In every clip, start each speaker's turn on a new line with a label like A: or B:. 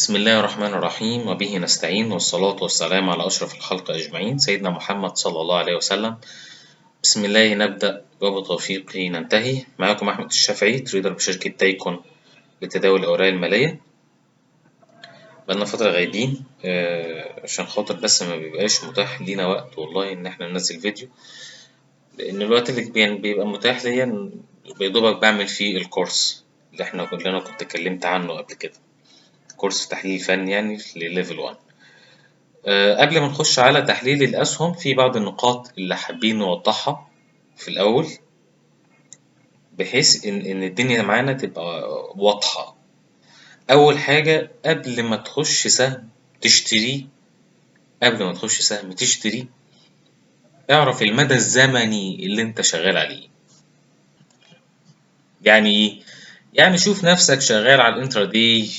A: بسم الله الرحمن الرحيم وبه نستعين والصلاة والسلام على أشرف الخلق أجمعين سيدنا محمد صلى الله عليه وسلم. بسم الله نبدأ وبتوفيقه ننتهي. معكم أحمد الشافعي تريدر بشركة تايكون لتداول الأوراق المالية. بقالنا فترة غايبين عشان خاطر بس ما بيبقاش متاح لينا وقت والله إن احنا ننزل فيديو، لأن الوقت اللي بيبقى متاح ليا بيدوبك بعمل فيه الكورس اللي انا كنت اتكلمت عنه قبل كده، كورس تحليل فني يعني لليفل 1. قبل ما نخش على تحليل الأسهم في بعض النقاط اللي حابين نوضحها في الأول، بحيث إن الدنيا معانا تبقى واضحة. أول حاجة قبل ما تخش سهم تشتريه، اعرف المدى الزمني اللي انت شغال عليه. يعني ايه؟ يعني شوف نفسك شغال على الانترا داي،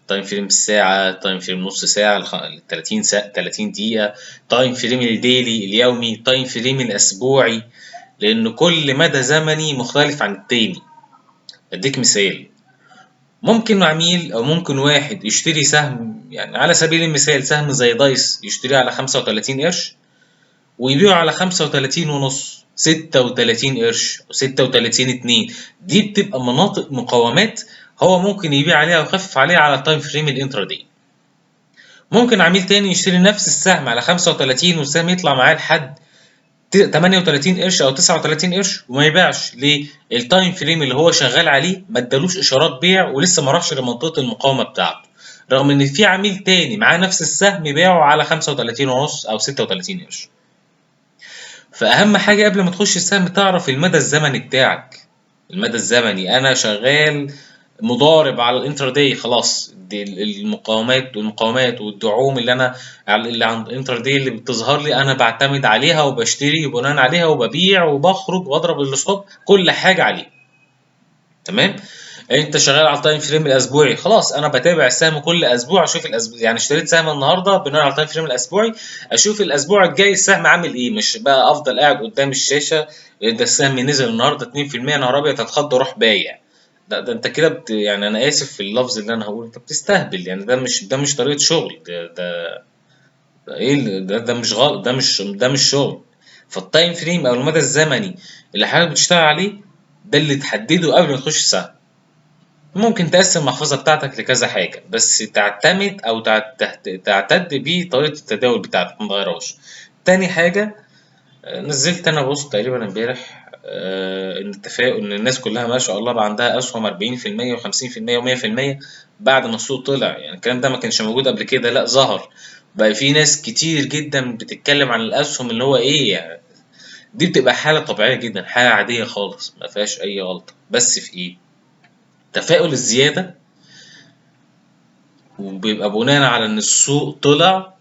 A: تايم فريم الساعة، تايم فريم نص ساعة، 30 ساعة، 30 دقيقة، تايم فريم الديلي اليومي، تايم فريم الأسبوعي، لأن كل مدى زمني مختلف عن التاني. أديك مثال، ممكن عميل أو ممكن واحد يشتري سهم، يعني على سبيل المثال سهم زي دايس يشتريه على 35 قرش ويبيعه على 35 ونص، 36 قرش و36.2. دي بتبقى مناطق مقاومات هو ممكن يبيع عليها ويخفف عليها على التايم فريم الانترا داي. ممكن عميل تاني يشتري نفس السهم على 35 والسهم يطلع معاه لحد 38 قرش او 39 قرش وما يبيعش. ليه؟ التايم فريم اللي هو شغال عليه ما ادالوش اشارات بيع ولسه ما راحش لمنطقه المقاومه بتاعته، رغم ان في عميل تاني معاه نفس السهم باعه على 35 ونص او 36 قرش. فأهم حاجة قبل ما تخش السهم تعرف المدى الزمني بتاعك. المدى الزمني أنا شغال مضارب على الانترا داي، خلاص دي المقاومات والدعوم اللي عند الانترا داي اللي بتظهر لي أنا بعتمد عليها وبشتري بناء عليها وببيع وبخرج واضرب الستوب، كل حاجة عليها. تمام. انت شغال على التايم فريم الاسبوعي، خلاص انا بتابع السهم كل اسبوع اشوف الاسبوع، يعني اشتريت سهم النهارده بناء على التايم فريم الاسبوعي، اشوف الاسبوع الجاي السهم عامل ايه، مش بقى افضل قاعد قدام الشاشه ده السهم نزل النهارده 2% نهار ابيض هتخض اروح بايع. ده انت كده يعني انا اسف في اللفظ اللي انا هقوله، انت بتستهبل، يعني ده مش طريقه شغل، ده ايه ده مش غلط، ده مش شغل. فالتايم فريم او المدى الزمني اللي حضرتك بتشتغل عليه ده اللي تحدده قبل ما تخش السهم. ممكن تقسم المحفظة بتاعتك لكذا حاجة، بس تعتمد أو تعتد بطريقة التداول بتاعتك متغيرهاش. تاني حاجة، نزلت أنا بوست تقريبا امبارح إن التفاؤل إن الناس كلها ما شاء الله بقى عندها أسهم 40% و50% و100% بعد ما السوق طلع. يعني الكلام ده ما كانش موجود قبل كده، لأ ظهر بقى في ناس كتير جدا بتتكلم عن الأسهم اللي هو إيه يعني. دي بتبقى حالة طبيعية جدا، حالة عادية خالص ما فيهاش أي غلطة، بس في إيه؟ تفاؤل الزيادة وبيبقى بناء على ان السوق طلع،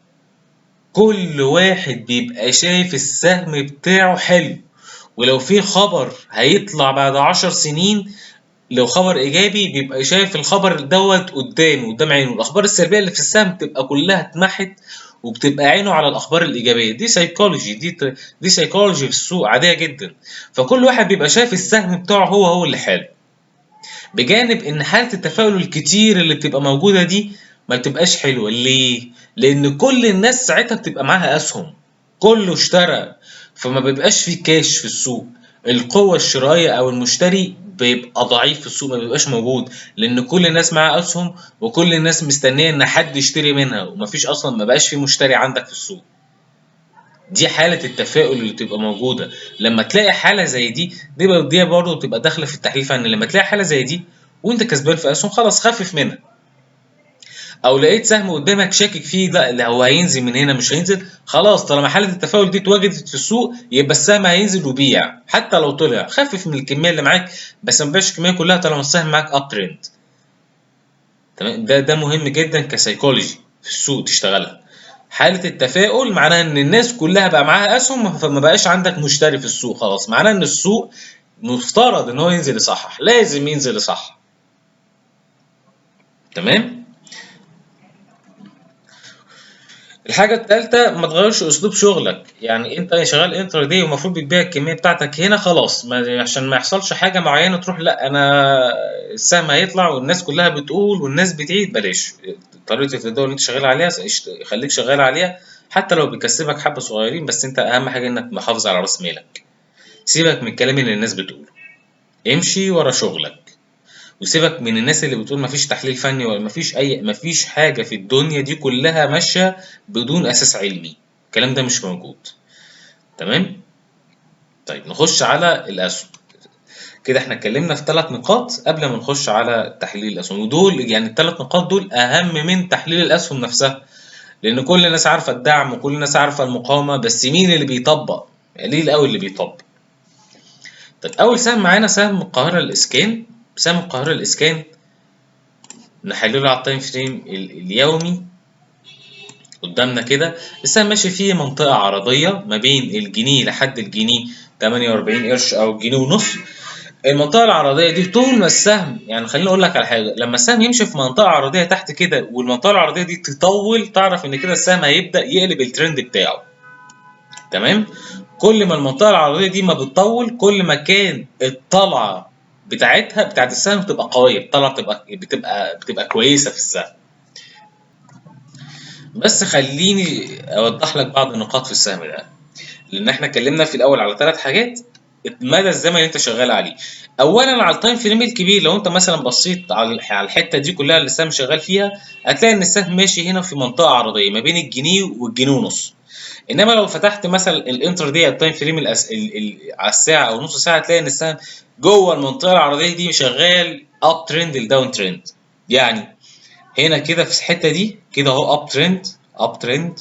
A: كل واحد بيبقى شايف السهم بتاعه حلو، ولو في خبر هيطلع بعد 10 سنين لو خبر ايجابي بيبقى شايف الخبر دوت قدامه قدام عينه. الاخبار السلبيه اللي في السهم بتبقى كلها اتمحت وبتبقى عينه على الاخبار الايجابيه. دي سيكولوجي، دي سيكولوجي في السوق عاديه جدا. فكل واحد بيبقى شايف السهم بتاعه هو اللي حلو، بجانب ان حالة التفاؤل الكتير اللي بتبقى موجودة دي ما بتبقاش حلوة. ليه؟ لان كل الناس ساعتها بتبقى معاها اسهم، كله اشترى، فما بيبقاش في كاش في السوق. القوة الشرائية او المشتري بيبقى ضعيف في السوق، ما بيبقاش موجود، لان كل الناس معاها اسهم وكل الناس مستنية ان حد يشتري منها، ومفيش اصلا، ما بقاش في مشتري عندك في السوق. دي حالة التفاؤل اللي تبقى موجودة. لما تلاقي حالة زي دي برضه بتبقى داخلة في التحليل الفني. لما تلاقي حالة زي دي وانت كسبان في اسهم، خلاص خفف منها. او لقيت سهم قدامك شاكك فيه، لا هو هينزل من هنا مش هينزل، خلاص طالما حالة التفاؤل دي اتوجدت في السوق يبقى السهم هينزل وبيع. حتى لو طلع خفف من الكمية اللي معاك، بس ما تبيعش الكمية كلها طالما السهم معاك اب ترند. تمام. ده مهم جدا كسيكولوجي في السوق تشتغلها. حالة التفاؤل معناها ان الناس كلها بقى معاها اسهم، فما بقاش عندك مشتري في السوق، خلاص معناها ان السوق مفترض ان هو ينزل يصحح، لازم ينزل يصحح. تمام. الحاجة التالتة ما تغيرش اسلوب شغلك. يعني انت شغال انتر دي ومفروض بتبيع الكمية بتاعتك هنا خلاص، ما عشان ما يحصلش حاجة معينة تروح لا انا السهم هيطلع والناس كلها بتقول والناس بتعيد. بلاش طريقة التداول اللي انت شغال عليها، خليك شغال عليها حتى لو بيكسبك حبة صغيرين، بس انت اهم حاجة انك محافظ على راس مالك. سيبك من الكلام اللي الناس بتقوله، امشي ورا شغلك، وسيبك من الناس اللي بتقول مفيش تحليل فني ولا مفيش حاجة في الدنيا دي كلها ماشية بدون أساس علمي. الكلام ده مش موجود. تمام. طيب نخش على الأسهم. كده احنا اتكلمنا في 3 نقاط قبل ما نخش على تحليل الأسهم، ودول يعني ال3 نقاط دول أهم من تحليل الأسهم نفسها، لأن كل الناس عارفة الدعم وكل الناس عارفة المقاومة، بس مين اللي بيطبق؟ قليل قوي اللي بيطبق. طيب أول سهم معانا سهم القاهرة الإسكان. سهم القاهرة الإسكان نحلله على التايم فريم اليومي. قدامنا كده السهم ماشي فيه منطقة عرضية ما بين الجنيه لحد الجنيه 48 قرش أو الجنيه ونص. المنطقة العرضية دي طول ما السهم، يعني خليني أقول لك على حاجة، لما السهم يمشي في منطقة عرضية تحت كده والمنطقة العرضية دي تطول، تعرف إن كده السهم هيبدأ يقلب الترند بتاعه. تمام. كل ما المنطقة العرضية دي ما بتطول كل ما كان الطلعة بتاعت السهم بتبقى قوية، الطلعة بتبقى كويسة في السهم. بس خليني اوضح لك بعض النقاط في السهم ده، لان احنا اتكلمنا في الاول على 3 حاجات. مدى الزمن اللي انت شغال عليه. اولا على التايم فريم الكبير، لو انت مثلا بصيت على الحته دي كلها اللي السهم شغال فيها، هتلاقي ان السهم ماشي هنا في منطقه عرضيه ما بين الجنيه والجنيه ونص. انما لو فتحت مثلا الانتر دي التايم فريم على الساعه او نص ساعه، هتلاقي ان السهم جوه المنطقه العرضيه دي شغال اب ترند لداون ترند. يعني هنا كده في الحته دي كده اهو اب ترند، اب ترند.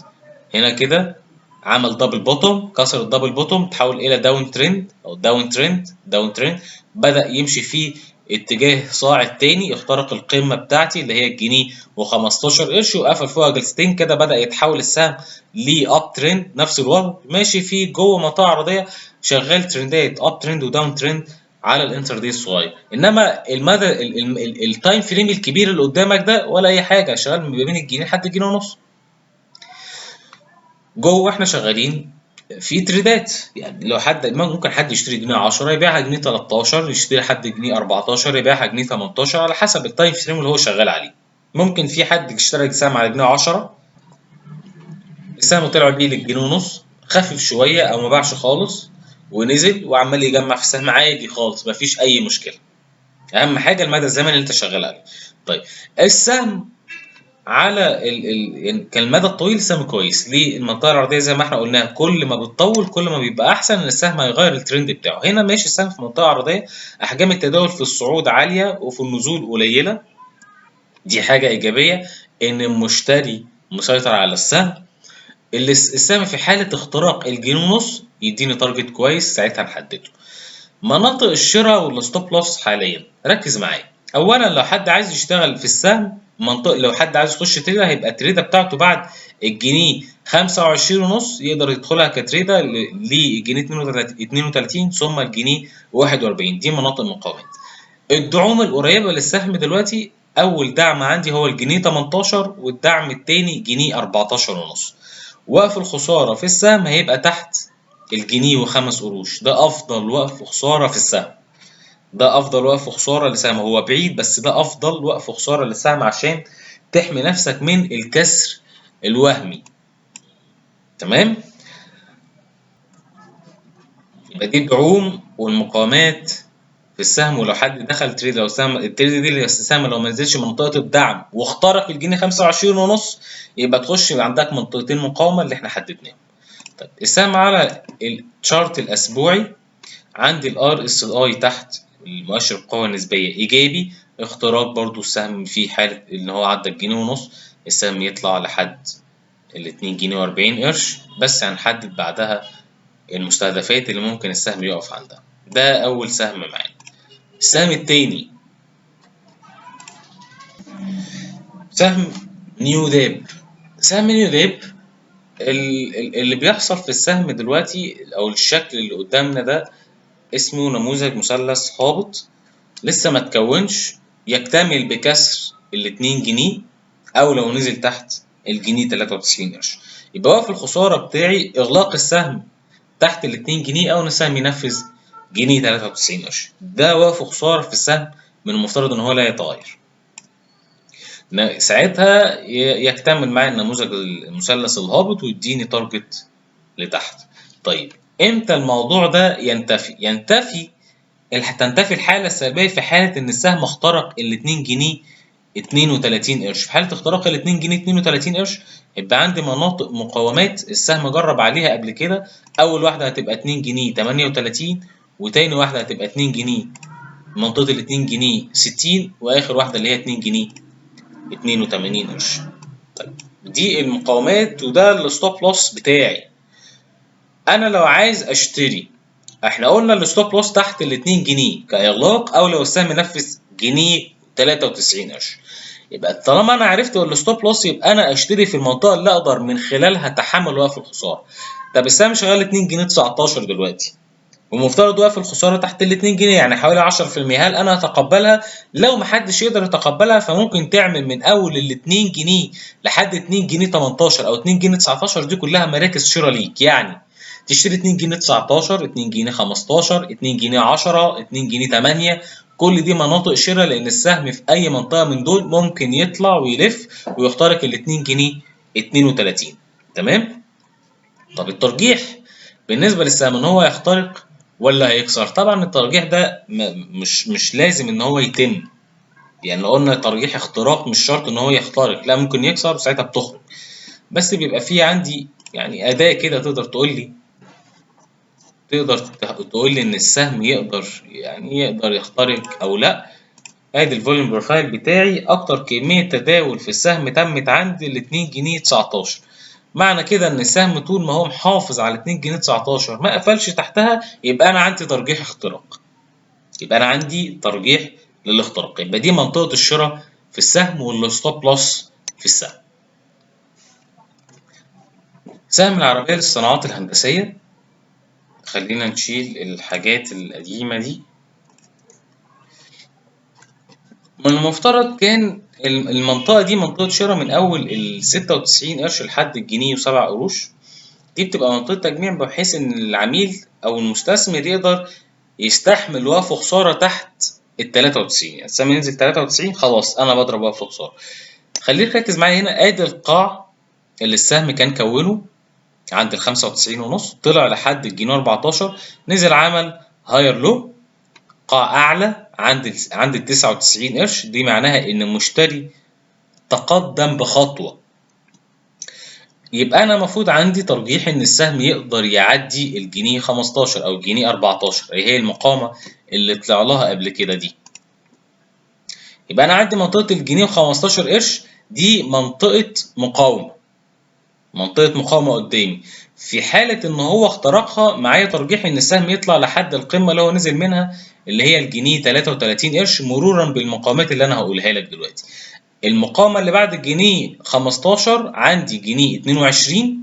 A: هنا كده عمل دبل بوتوم، كسر الدبل بوتوم، تحول الى داون ترند او داون ترند، داون ترند. بدأ يمشي في اتجاه صاعد تاني، اخترق القمه بتاعتي اللي هي الجنيه و15 قرش وقفل فوقها جلستين. كده بدأ يتحول السهم لاب ترند، نفس الوضع ماشي فيه جوه منطقه عرضيه، شغال ترندات اب ترند وداون ترند على الانتر دي الصغير. انما المدى التايم فريم الكبير اللي قدامك ده ولا اي حاجه، شغال ما بين الجنيه لحد الجنيه ونص. جوه احنا شغالين في تريدات، يعني لو حد ممكن حد يشتري جنيه 10 يبيعها جنيه 13، يشتري حد جنيه 14 يبيعها جنيه 18 على حسب التايم فريم اللي هو شغال عليه. ممكن في حد اشترى سهم على جنيه 10، السهم طلع بيه للجنيه ونص، خفف شويه او ما باعش خالص ونزل وعمال يجمع في السهم عادي خالص، مفيش اي مشكله. اهم حاجه المدى الزمني اللي انت شغال عليه. طيب السهم على يعني كان المدى الطويل السهم كويس ليه؟ المنطقه العرضيه زي ما احنا قلنا كل ما بتطول كل ما بيبقى احسن ان السهم هيغير الترند بتاعه. هنا ماشي السهم في منطقه عرضيه، احجام التداول في الصعود عاليه وفي النزول قليله، دي حاجه ايجابيه ان المشتري مسيطر على السهم. السهم في حاله اختراق الجنيه ونص يديني تارجت كويس ساعتها نحدده. مناطق الشراء والستوب لوس حاليا ركز معايا. اولا لو حد عايز يشتغل في السهم منطقه، لو حد عايز يخش تريده هيبقى التريده بتاعته بعد الجنيه 25 ونص يقدر يدخلها كتريده للجنيه 32 ثم الجنيه 41. دي مناطق المقاومات. الدعوم القريبه للسهم دلوقتي اول دعم عندي هو الجنيه 18 والدعم الثاني جنيه 14 ونص. وقف الخساره في السهم هيبقى تحت الجنيه و5 قروش، ده افضل وقف خساره في السهم. ده افضل وقف خساره لسهم، هو بعيد بس ده افضل وقف خساره للسهم عشان تحمي نفسك من الكسر الوهمي. تمام. يبقى دي الدعوم والمقاومات في السهم. ولو حد دخل تريد، لو السهم التريد دي اللي السهم لو ما نزلش منطقه الدعم واخترق الجنيه 25 ونص يبقى تخش عندك منطقتين مقاومه اللي احنا حددناهم. طيب السهم على الشارت الاسبوعي عندي الار اس اي تحت المؤشر القوة النسبية ايجابي، اختراق برضو السهم في حالة ان هو عدى الجنيه ونص السهم يطلع لحد 2 جنيه و40 قرش، بس هنحدد بعدها المستهدفات اللي ممكن السهم يقف عندها. ده اول سهم معانا. السهم التاني سهم نيو داب. سهم نيو داب اللي بيحصل في السهم دلوقتي او الشكل اللي قدامنا ده اسمه نموذج مثلث هابط، لسه ما تكونش، يكتمل بكسر ال2 جنيه او لو نزل تحت الجنيه 93 قرش. يبقى وقف الخسارة بتاعي إغلاق السهم تحت ال 2 جنيه أو إن السهم ينفذ جنيه 93 قرش. ده وقف خسارة في السهم من المفترض إن هو لا يتغير. ساعتها يكتمل معايا النموذج المثلث الهابط ويديني تارجت لتحت. طيب امتى الموضوع ده ينتفي؟ تنتفي الحالة السلبية في حالة إن السهم اخترق ال 2 جنيه 32 قرش. في حالة اختراق ال 2 جنيه 32 قرش يبقى عندي مناطق مقاومات السهم جرب عليها قبل كده. أول واحدة هتبقى 2 جنيه 38، وتاني واحدة هتبقى 2 جنيه منطقة ال 2 جنيه 60، وآخر واحدة اللي هي 2 جنيه 82 قرش. طيب دي المقاومات وده الستوب لوس بتاعي. أنا لو عايز أشتري، احنا قلنا الستوب لوس تحت ال 2 جنيه كإغلاق أو لو السهم نفذ جنيه 93 قرش. يبقى طالما انا عرفت الستوب لوس يبقى انا اشتري في المنطقه اللي اقدر من خلالها اتحمل وقف الخساره. طب السهم شغال 2 جنيه 19 دلوقتي ومفترض وقف الخساره تحت ال 2 جنيه يعني حوالي 10%. هل انا هتقبلها؟ لو محدش يقدر يتقبلها فممكن تعمل من اول ال 2 جنيه لحد 2 جنيه 18 او 2 جنيه 19 دي كلها مراكز شراء ليك. يعني تشتري 2 جنيه 19 2 جنيه 15 2 جنيه 10 2 جنيه 8، كل دي مناطق شراء لان السهم في اي منطقه من دول ممكن يطلع ويلف ويخترق ال 2 جنيه 32. تمام. طب الترجيح بالنسبه للسهم ان هو يخترق ولا هيكسر؟ طبعا الترجيح ده مش لازم ان هو يتم. يعني لو قلنا ترجيح اختراق مش شرط ان هو يخترق، لا ممكن يكسر وساعتها بتخرج. بس بيبقى فيه عندي يعني اداة كده تقدر تقول لي ان السهم يقدر يخترق او لا. ادي الفوليوم بروفايل بتاعي، اكتر كمية تداول في السهم تمت عندي ال 2 جنيه 19. معنى كده ان السهم طول ما هو محافظ على 2 جنيه 19 ما قفلش تحتها يبقى انا عندي ترجيح اختراق. يبقى انا عندي ترجيح للاختراق. يبقى دي منطقة الشراء في السهم والستوب لوس في السهم. سهم العربية للصناعات الهندسية، خلينا نشيل الحاجات القديمة دي. من المفترض كان المنطقة دي منطقة شراء من أول ال 96 قرش لحد الجنيه و7 قروش. دي بتبقى منطقة تجميع بحيث إن العميل أو المستثمر يقدر يستحمل وقف خسارة تحت ال 93. يعني السهم ينزل 93 خلاص أنا بضرب وقف خسارة. خليك ركز معايا هنا. آدي القاع اللي السهم كان كونه عند ال 95 ونص، طلع لحد الجنيه 14، نزل عمل هاير لو، قاع أعلى عند ال 99 قرش. دي معناها إن المشتري تقدم بخطوة. يبقى أنا المفروض عندي ترجيح إن السهم يقدر يعدي الجنيه 15 أو الجنيه 14، هي المقاومة اللي طلع لها قبل كده دي. يبقى أنا عندي منطقة الجنيه و15 قرش دي منطقة مقاومة قدامي. في حالة إن هو اخترقها معايا ترجيح إن السهم يطلع لحد القمة اللي هو نزل منها اللي هي الجنيه 33 قرش مرورا بالمقاومات اللي أنا هقولها لك دلوقتي. المقاومة اللي بعد الجنيه 15 عندي جنيه 22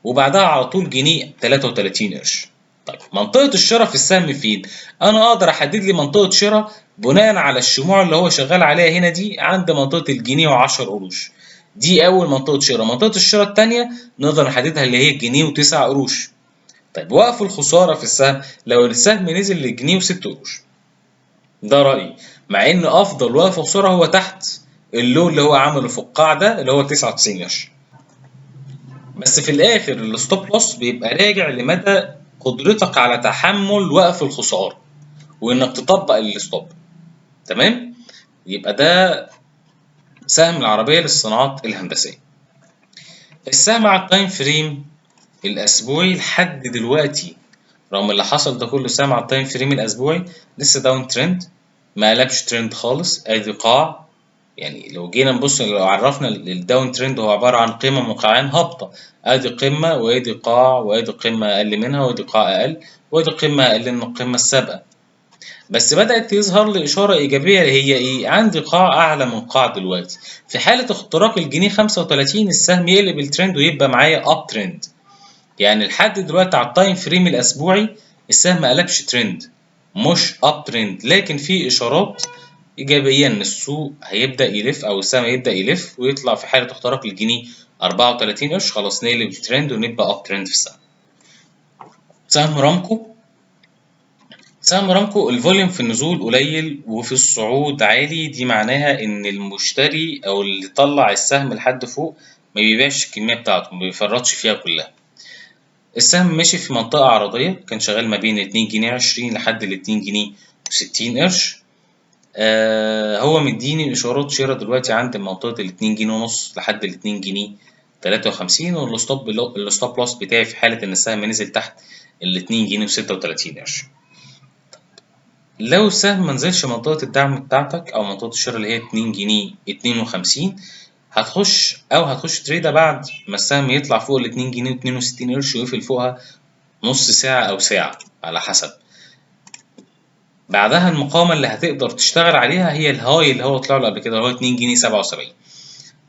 A: وبعدها على طول جنيه 33 قرش. طيب منطقة الشراء في السهم فين؟ أنا أقدر أحدد لي منطقة شراء بناء على الشموع اللي هو شغال عليها هنا دي عند منطقة الجنيه و10 قروش. دي أول منطقة شراء. منطقة الشراء التانية نقدر نحددها اللي هي الجنيه و9 قروش. طيب وقف الخسارة في السهم لو السهم نزل للجنيه و6 قروش. ده رأيي، مع إن أفضل وقف خسارة هو تحت اللو اللي هو عمله في القاع ده اللي هو 99 قرش. بس في الآخر الستوب لوس بيبقى راجع لمدى قدرتك على تحمل وقف الخسارة وإنك تطبق الستوب. تمام؟ يبقى ده سهم العربية للصناعات الهندسية. السهم على التايم فريم الأسبوعي لحد دلوقتي رغم اللي حصل ده كله، سهم على التايم فريم الأسبوعي لسه داون ترند، ما قلبش ترند خالص. ادي قاع. يعني لو جينا نبص لو عرفنا الداون ترند هو عبارة عن قمة مقاعين هابطة. ادي قمة وادي قاع وادي قمة اقل منها وادي قاع اقل وادي قمة اقل من القمة السابقة. بس بدأت يظهر لي إشارة إيجابية هي إيه؟ عندي قاع أعلى من قاع دلوقتي. في حالة اختراق الجنيه 35 السهم يقلب الترند ويبقى معايا أب ترند. يعني لحد دلوقتي على التايم فريم الأسبوعي السهم ما قلبش ترند، مش أب ترند، لكن في إشارات إيجابيا إن السوق هيبدأ يلف أو السهم هيبدأ يلف ويطلع في حالة اختراق الجنيه 34 قرش، خلاص نقلب الترند ونبقى أب ترند في السهم. سهم رامكو، سهم رامكو الفوليوم في النزول قليل وفي الصعود عالي، دي معناها إن المشتري أو اللي طلع السهم لحد فوق ما بيبيعش الكمية بتاعته، ما بيفرطش فيها كلها. السهم ماشي في منطقة عرضية، كان شغال ما بين 2 جنيه 20 لحد 2 جنيه و60 قرش. هو مديني إشارات شراء دلوقتي عند منطقة 2 جنيه ونص لحد 2 جنيه 53، والستوب لوس بتاعي في حالة إن السهم نزل تحت 2 جنيه و36 قرش. لو السهم منزلش منطقة الدعم بتاعتك أو منطقة الشراء اللي هي 2 جنيه 52، هتخش تريدة بعد ما السهم يطلع فوق 2 جنيه 62 قرش ويقفل فوقها نص ساعة أو ساعة على حسب. بعدها المقاومة اللي هتقدر تشتغل عليها هي الهاي اللي هو طلع له قبل كده اللي هو 2 جنيه 77.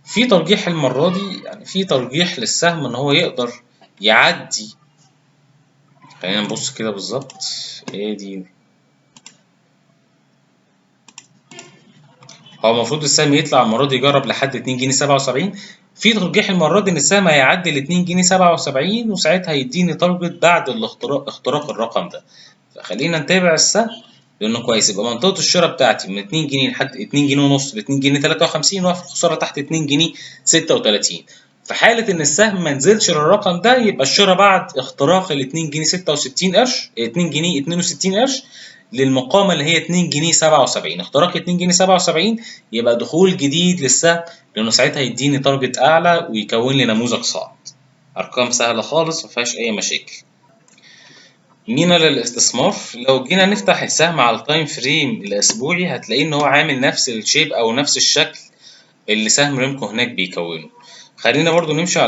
A: في ترجيح المرة دي، يعني في ترجيح للسهم إن هو يقدر يعدي. خلينا نبص كده بالظبط ايه دي. هو المفروض السهم يطلع المرة دي يجرب لحد 2 جنيه 77. في ترجيح المرة دي إن السهم هيعدي ال 2 جنيه 77 وساعتها يديني تارجت بعد اختراق الرقم ده. فخلينا نتابع السهم لأنه كويس. يبقى منطقة الشراء بتاعتي من 2 جنيه لحد 2 جنيه ونص ل 2 جنيه 53 واقف الخسارة تحت 2 جنيه 36. في حالة إن السهم ما نزلش للرقم ده يبقى الشراء بعد اختراق ال 2 جنيه 66 قرش 2 جنيه 62 قرش للمقاومة اللي هي 2 جنيه 77. اختراق 2 جنيه 77 يبقى دخول جديد للسهم لأنه ساعتها يديني تارجت أعلى ويكون لي نموذج صاعد. أرقام سهلة خالص مفيهاش أي مشاكل. جينا للاستثمار، لو جينا نفتح السهم على التايم فريم الأسبوعي هتلاقيه إن هو عامل نفس الشيب أو نفس الشكل اللي سهم ريمكو هناك بيكونه. خلينا برضو نمشي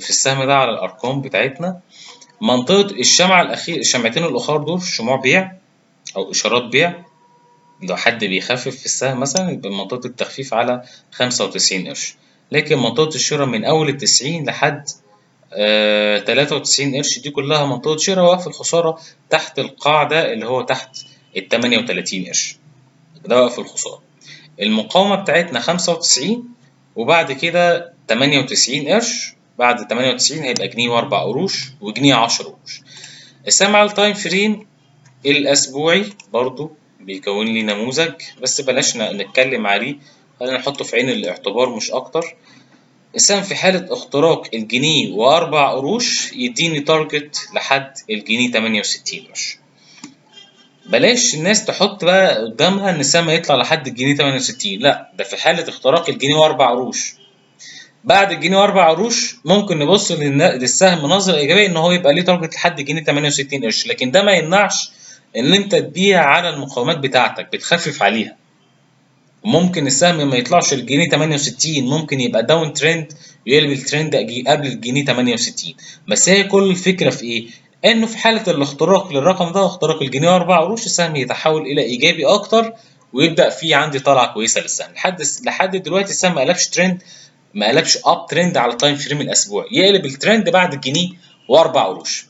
A: في السهم ده على الأرقام بتاعتنا. منطقة الشمعة الأخير، الشمعتين الأخر دول شموع بيع أو إشارات بيع. لو حد بيخفف في السهم مثلا يبقى منطقة التخفيف على 95 قرش، لكن منطقة الشراء من أول 90 لحد 93 قرش دي كلها منطقة شراء واقف الخسارة تحت القاعدة اللي هو تحت 38 قرش، ده واقف الخسارة. المقاومة بتاعتنا 95 وبعد كده 98 قرش، بعد 98 هيبقى جنيه و4 قروش وجنيه 10 قروش. السهم على التايم فريم الأسبوعي برضو بيكون لي نموذج، بس بلاش نتكلم عليه، خلينا نحطه في عين الاعتبار مش أكتر. السهم في حالة اختراق الجنيه وأربع قروش يديني تارجت لحد الجنيه 68 قرش. بلاش الناس تحط بقى قدامها إن السهم يطلع لحد الجنيه 68، لا ده في حالة اختراق الجنيه وأربع قروش. بعد الجنيه وأربع قروش ممكن نبص للسهم نظرة إيجابية إن هو يبقى ليه تارجت لحد الجنيه 68 قرش، لكن ده ما يمنعش إن أنت تبيع على المقاومات بتاعتك بتخفف عليها. ممكن السهم ما يطلعش الجنيه 68، ممكن يبقى داون ترند ويقلب الترند قبل الجنيه 68. بس هي كل الفكرة في إيه؟ إنه في حالة الاختراق للرقم ده واختراق الجنيه وأربع قروش السهم يتحول إلى إيجابي أكتر ويبدأ فيه عندي طلعة كويسة للسهم. لحد دلوقتي السهم ما قلبش ترند، ما قلبش اب ترند على التايم فريم الاسبوعي، يقلب الترند بعد الجنيه واربع قروش.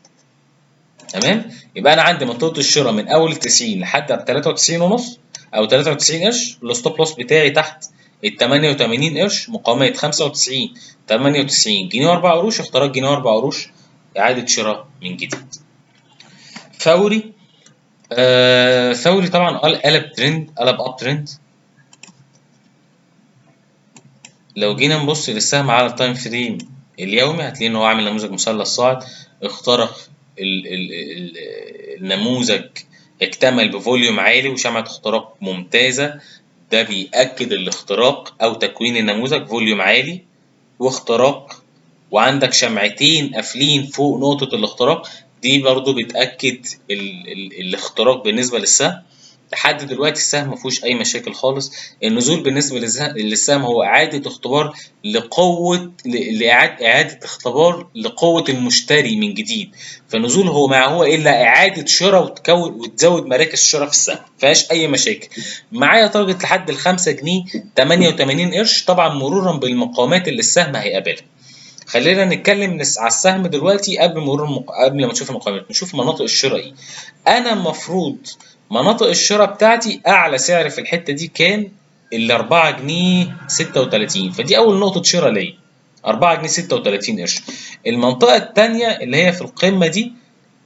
A: تمام. يبقى انا عندي منطقه الشراء من اول 90 لحد 93 ونص او 93 قرش، الستوب لوس بتاعي تحت ال 88 قرش، مقاومات 95 98 جنيه و4 قروش، اختراق جنيه و4 قروش، اعاده شراء من جديد. فوري، فوري طبعا قلب ترند، قلب اب ترند. لو جينا نبص للسهم على التايم فريم اليومي هتلاقي ان هو عامل نموذج مثلث صاعد، اخترق النموذج، اكتمل بفوليوم عالي وشمعة اختراق ممتازة. ده بيأكد الاختراق او تكوين النموذج، فوليوم عالي واختراق، وعندك شمعتين قافلين فوق نقطة الاختراق، دي برضو بتأكد الاختراق بالنسبة للسهم. لحد دلوقتي السهم مفيهوش أي مشاكل خالص. النزول بالنسبة للسهم هو إعادة اختبار لقوة إعادة اختبار لقوة المشتري من جديد. فالنزول هو ما هو إلا إعادة شراء وتزود مراكز شراء في السهم، مفيهاش أي مشاكل. معايا تارجت لحد ال5 جنيه 88 قرش، طبعا مرورا بالمقاومات اللي السهم هيقابلها. خلينا نتكلم على السهم دلوقتي قبل ما نشوف المقاومات، نشوف مناطق الشراء ايه. انا المفروض مناطق الشراء بتاعتي اعلى سعر في الحته دي كان ال 4 جنيه 36، فدي اول نقطه شراء ليا 4 جنيه 36 قرش. المنطقه الثانيه اللي هي في القمه دي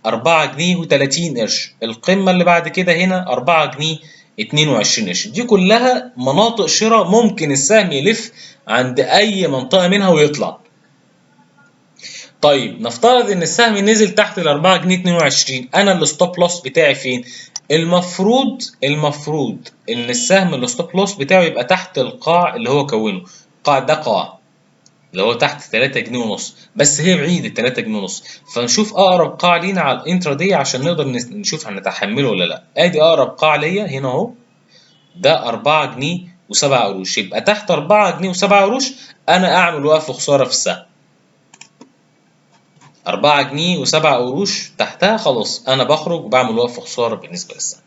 A: 4 جنيه و30 قرش، القمه اللي بعد كده هنا 4 جنيه 22 قرش. دي كلها مناطق شراء ممكن السهم يلف عند اي منطقه منها ويطلع. طيب نفترض ان السهم نزل تحت ال 4 جنيه 22، انا الستوب لوس بتاعي فين؟ المفروض ان السهم الستوب لوس بتاعه يبقى تحت القاع اللي هو كونه. القاع ده قاع اللي هو تحت 3 جنيه ونص، بس هي بعيد ال 3 جنيه ونص، فنشوف اقرب قاع لينا على الانترا دي عشان نقدر نشوف هنتحمله ولا لا. ادي اقرب قاع ليا هنا اهو، ده 4 جنيه و7 قروش، يبقى تحت 4 جنيه و7 قروش انا اعمل وقف خساره في السهم. 4 جنيه و7 قروش تحتها خلاص انا بخرج وبعمل وقف خساره بالنسبه للسهم.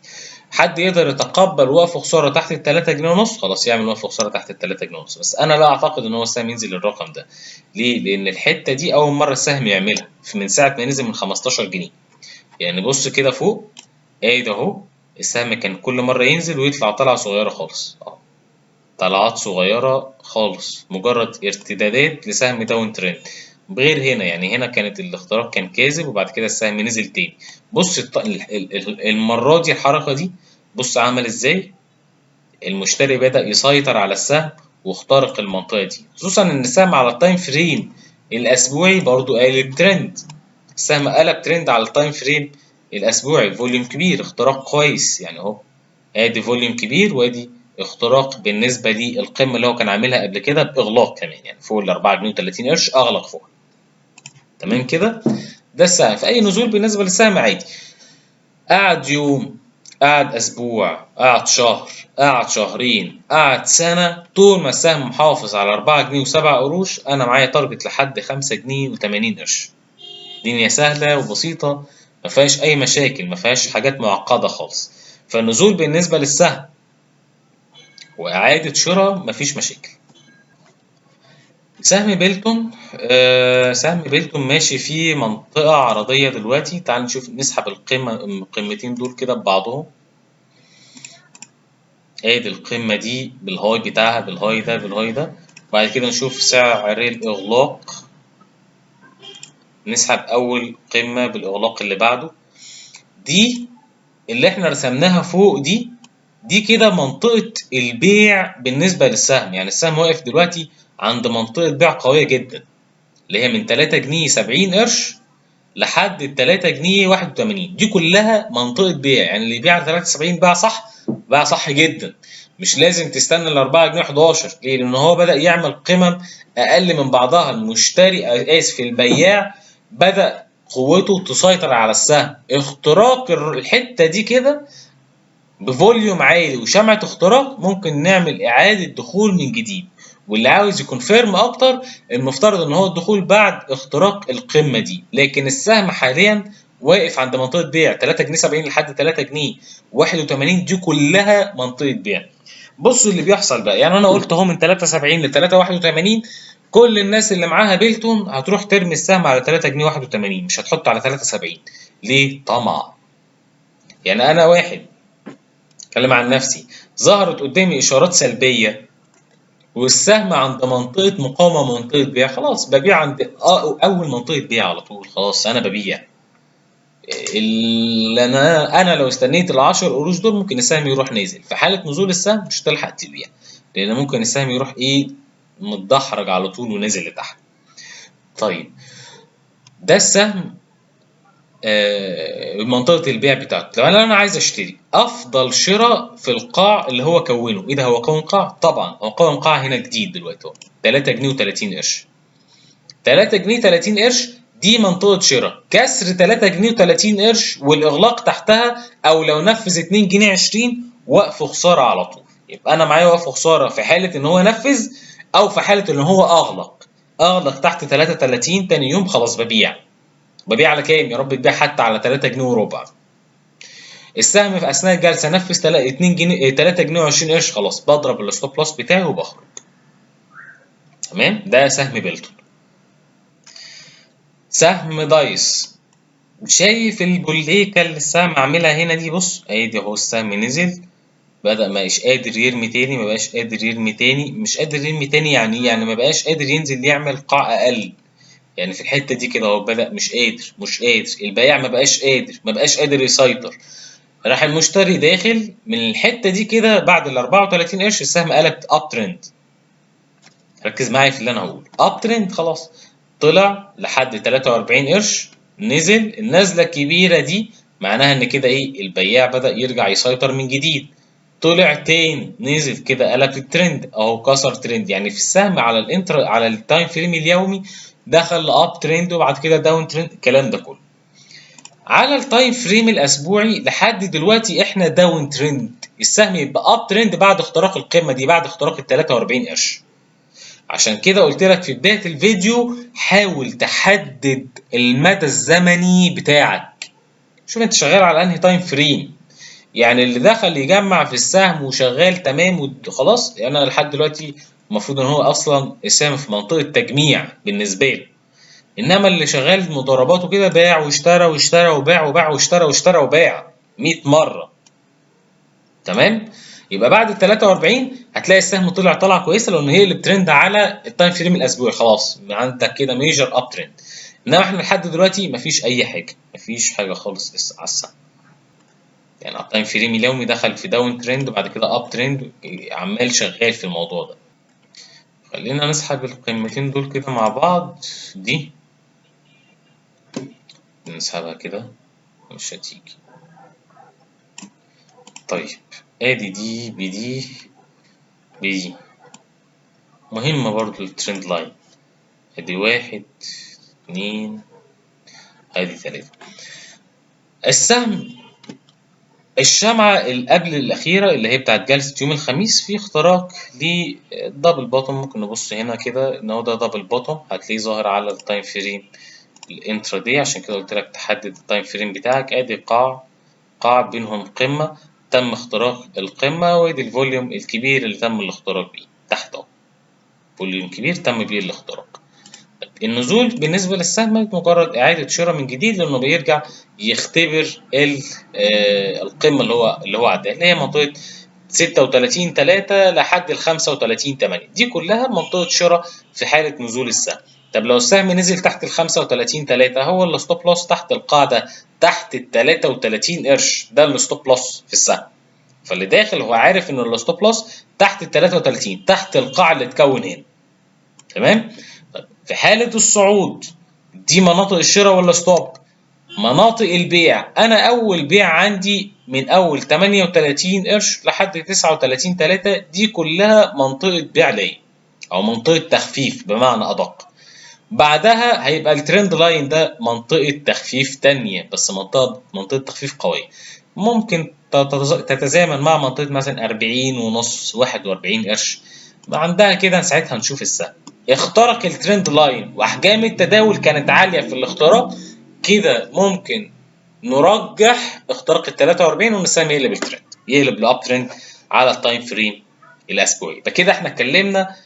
A: حد يقدر يتقبل وقف خساره تحت ال 3 جنيه ونص، خلاص يعمل وقف خساره تحت ال 3 جنيه ونص، بس انا لا اعتقد ان هو السهم ينزل للرقم ده. ليه؟ لان الحته دي اول مره السهم يعملها من ساعه ما نزل من 15 جنيه. يعني بص كده فوق، ده اهو السهم كان كل مره ينزل ويطلع طلعه صغيره خالص، طلعات صغيرة خالص، مجرد ارتدادات لسهم داون ترند. غير هنا، يعني هنا كانت الاختراق كان كاذب وبعد كده السهم نزل تاني. بص المرة دي الحركة دي بص عمل ازاي، المشتري بدأ يسيطر على السهم واخترق المنطقة دي، خصوصا ان السهم على التايم فريم الاسبوعي برضو قالب ترند. السهم قلب ترند على التايم فريم الاسبوعي، فوليوم كبير، اختراق كويس يعني اهو. ادي فوليوم كبير وادي اختراق بالنسبه للقمه اللي هو كان عاملها قبل كده باغلاق كمان، يعني فوق ال 4 جنيه و30 قرش اغلق فوق. تمام كده. ده السهم في اي نزول بالنسبه للسهم عادي. قعد يوم، قعد اسبوع، قعد شهر، قعد شهرين، قعد سنه، طول ما السهم محافظ على 4 جنيه و7 قروش انا معايا تارجت لحد 5 جنيه و80 قرش. الدنيا سهله وبسيطه، ما فيهاش اي مشاكل، ما فيهاش حاجات معقده خالص. فالنزول بالنسبه للسهم واعاده شراء مفيش مشاكل. سهم بيلتون، سهم بيلتون ماشي في منطقة عرضية دلوقتي. تعال نشوف نسحب القمتين دول كده ببعضهم. ادي القمة دي بالهاي بتاعها، بالهاي ده بالهاي ده، بعد كده نشوف سعر الإغلاق، نسحب أول قمة بالإغلاق اللي بعده. دي اللي احنا رسمناها فوق دي كده منطقة البيع بالنسبة للسهم، يعني السهم واقف دلوقتي عند منطقة بيع قوية جدا، اللي هي من 3 جنيه 70 قرش لحد ال 3 جنيه 81. دي كلها منطقة بيع، يعني اللي يبيع على 73 باع صح، باع صح جدا. مش لازم تستنى ال 4 جنيه 11. ليه؟ لأن هو بدأ يعمل قمم أقل من بعضها، المشتري آسف البياع بدأ قوته تسيطر على السهم. اختراق الحتة دي كده بفوليوم عالي وشمعة اختراق ممكن نعمل إعادة دخول من جديد. واللي عاوز يكونفيرم أكتر المفترض إن هو الدخول بعد اختراق القمة دي، لكن السهم حاليا واقف عند منطقة بيع 3 جنيه 70 لحد 3 جنيه 81، دي كلها منطقة بيع. بصوا اللي بيحصل بقى، يعني أنا قلت أهو من 73 ل 3 81 كل الناس اللي معاها بيلتون هتروح ترمي السهم على 3 جنيه 81، مش هتحطه على 73. ليه؟ طمع. يعني أنا واحد اتكلم عن نفسي، ظهرت قدامي اشارات سلبيه والسهم عند منطقه مقاومه منطقه بيع، خلاص ببيع عند اول منطقه بيع على طول، خلاص انا ببيع. اللي انا لو استنيت ال10 قروش دول ممكن السهم يروح نازل، في حاله نزول السهم مش هتلحق تبيع، لان ممكن السهم يروح متدحرج على طول ونازل لتحت. طيب ده السهم منطقة البيع بتاعته. لو انا عايز اشتري افضل شراء في القاع اللي هو كونه، ايه ده هو كون قاع؟ طبعا هو كون قاع هنا جديد دلوقتي اهو 3 جنيه و30 قرش. 3 جنيه 30 قرش دي منطقة شراء، كسر 3 جنيه و30 قرش والاغلاق تحتها، او لو نفذ 2 جنيه 20 وقف خسارة على طول. يبقى انا معايا وقف خسارة في حالة ان هو نفذ، او في حالة ان هو اغلق تحت 33 تاني يوم خلاص ببيع. ببيع على كام؟ يا رب تبيع حتى على 3 جنيه وربع. السهم في اثناء الجلسه نفذ 2 جنيه 3 جنيه و20 قرش، خلاص بضرب الستوب لوس بتاعي وبخرج. تمام. ده سهم بيلتون. سهم دايس، شايف البوليكه اللي السهم عاملها هنا دي؟ بص ادي اهو السهم نزل، بدأ ما بقاش قادر يرمي تاني، ما بقاش قادر يرمي تاني. مش قادر يرمي تاني يعني ايه؟ يعني ما بقاش قادر ينزل يعمل قاع اقل. يعني في الحتة دي كده هو بدأ مش قادر البياع ما بقاش قادر يسيطر. راح المشتري داخل من الحتة دي كده بعد ال 34 قرش السهم قلب اب ترند. ركز معايا في اللي انا هقوله، اب ترند خلاص. طلع لحد 43 قرش، نزل النزلة الكبيرة دي، معناها ان كده ايه؟ البياع بدأ يرجع يسيطر من جديد. طلع تاني نزل كده قلب الترند اهو، كسر ترند. يعني في السهم على الانتر على التايم فريم اليومي دخل اب ترند وبعد كده داون ترند، الكلام ده كله. على التايم فريم الاسبوعي لحد دلوقتي احنا داون ترند، السهم يبقى اب ترند بعد اختراق القمه دي، بعد اختراق ال 43 قرش. عشان كده قلت لك في بدايه الفيديو حاول تحدد المدى الزمني بتاعك. شوف انت شغال على انهي تايم فريم. يعني اللي دخل يجمع في السهم وشغال تمام وخلاص، يعني انا لحد دلوقتي المفروض ان هو اصلا السهم في منطقه تجميع بالنسبه له. انما اللي شغال مضاربات وكده باع واشترى واشترى وباع وباع واشترى واشترى وباع 100 مره. تمام. يبقى بعد ال 43 هتلاقي السهم طلع طلعه كويسه، لان هي اللي بترند على التايم فريم الاسبوعي. خلاص عندك كده ميجر اب ترند. انما احنا لحد دلوقتي مفيش اي حاجه، مفيش حاجه خالص لسه على السهم. يعني على التايم فريم اليومي دخل في داون ترند وبعد كده اب ترند، عمال شغال في الموضوع ده. خلينا نسحب القيمتين دول كده مع بعض. دي نسحبها كده، مش هتيجي. طيب ادي دي بدي بدي مهمة برضو الترند لاين. ادي واحد، اتنين، ادي تلاتة. السهم الشمعة اللي قبل الأخيرة اللي هي بتاعت جلسة يوم الخميس في اختراق لدبل بوتوم. ممكن نبص هنا كده إن هو ده دبل بوتوم، هتلاقيه ظاهر على التايم فريم الانترا دي. عشان كده قلت لك تحدد التايم فريم بتاعك. ادي قاع بينهم قمة تم اختراق القمة، وادي الفوليوم الكبير اللي تم الاختراق بيه تحت اهو. فوليوم كبير تم بيه الاختراق. النزول بالنسبة للسهم مجرد إعادة شراء من جديد، لأنه بيرجع يختبر القمة اللي هو عداها، اللي هي منطقة 36.3 لحد ال 35.8. دي كلها منطقة شراء في حالة نزول السهم. طب لو السهم نزل تحت ال 35.3، هو الستوب لوس تحت القاعدة تحت ال 33 قرش، ده الستوب لوس في السهم. فاللي داخل هو عارف ان الستوب لوس تحت ال 33، تحت القاع اللي اتكون هنا. تمام. طيب في حالة الصعود دي مناطق الشراء ولا ستوب؟ مناطق البيع. انا اول بيع عندي من اول 38 قرش لحد 39.3، دي كلها منطقة بيع ليا او منطقة تخفيف بمعنى ادق. بعدها هيبقى الترند لاين ده منطقة تخفيف تانية، بس منطقة تخفيف قوية. ممكن تتزامن مع منطقة مثلا 40 ونص 41 قرش. عندها كده ساعتها نشوف السهم اخترق الترند لاين واحجام التداول كانت عالية في الاختراق، كده ممكن نرجح اختراق ال 43 وان السهم يقلب الترند، يقلب لاب ترند على التايم فريم الاسبوعي. يبقى كده احنا اتكلمنا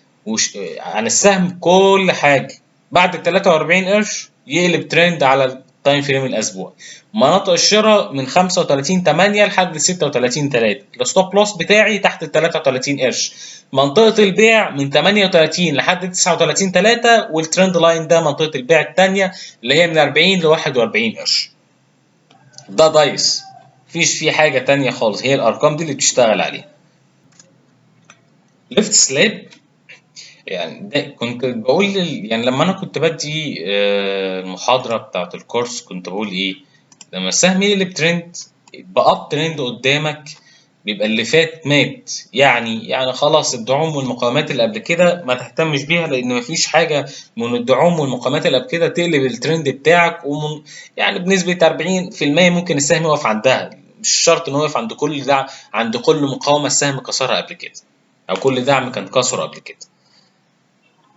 A: عن السهم كل حاجه. بعد ال 43 قرش يقلب ترند على التايم فريم الاسبوعي. مناطق الشراء من 35.8 لحد 36.3. الستوب لوس بتاعي تحت ال 33 قرش. منطقة البيع من 38 لحد 39.3، والترند لاين ده منطقة البيع الثانية اللي هي من 40 ل 41 قرش. ده دايس، مفيش فيه حاجة تانية خالص، هي الأرقام دي اللي بتشتغل عليها. ليفت سلاب، يعني ده كنت بقول يعني لما أنا كنت بدي المحاضرة بتاعة الكورس كنت بقول إيه؟ لما السهم يقلب ترند يبقى أب ترند قدامك، بيبقى اللي فات مات. يعني خلاص الدعوم والمقاومات اللي قبل كده ما تهتمش بيها، لأن مفيش حاجة من الدعوم والمقاومات اللي قبل كده تقلب الترند بتاعك. يعني بنسبة 40% ممكن السهم يقف عندها، مش شرط إن هو يقف عند كل دعم، عند كل مقاومة السهم كسرها قبل كده، أو كل دعم كان كسره قبل كده.